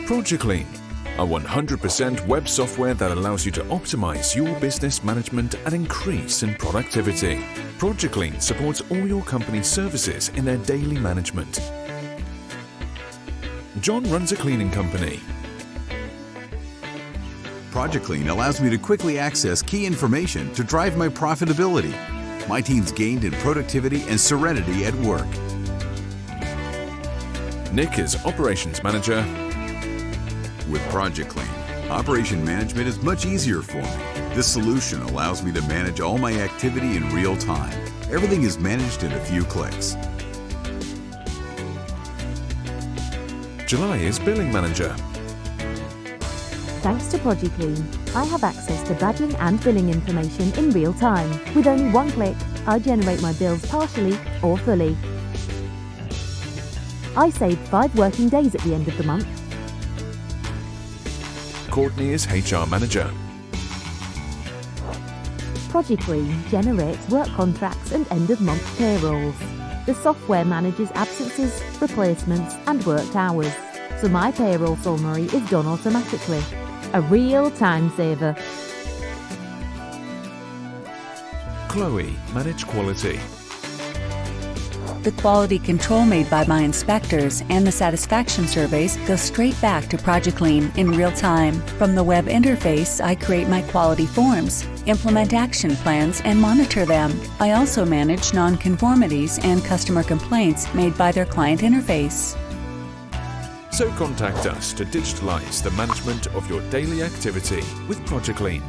Progiclean, a 100% web software that allows you to optimize your business management and increase in productivity. Progiclean supports all your company's services in their daily management. John runs a cleaning company. Progiclean allows me to quickly access key information to drive my profitability. My team's gained in productivity and serenity at work. Nick is operations manager. With Progiclean, operation management is much easier for me. This solution allows me to manage all my activity in real time. Everything is managed in a few clicks. July is billing manager. Thanks to Progiclean, I have access to badging and billing information in real time. With only one click, I generate my bills partially or fully. I save 5 working days at the end of the month. Courtney is HR manager. Progiclean generates work contracts and end-of-month payrolls. The software manages absences, replacements and worked hours, so my payroll summary is done automatically. A real time saver. Chloe, manage quality. The quality control made by my inspectors and the satisfaction surveys go straight back to Progiclean in real time. From the web interface, I create my quality forms, implement action plans, and monitor them. I also manage nonconformities and customer complaints made by their client interface. So contact us to digitalize the management of your daily activity with Progiclean.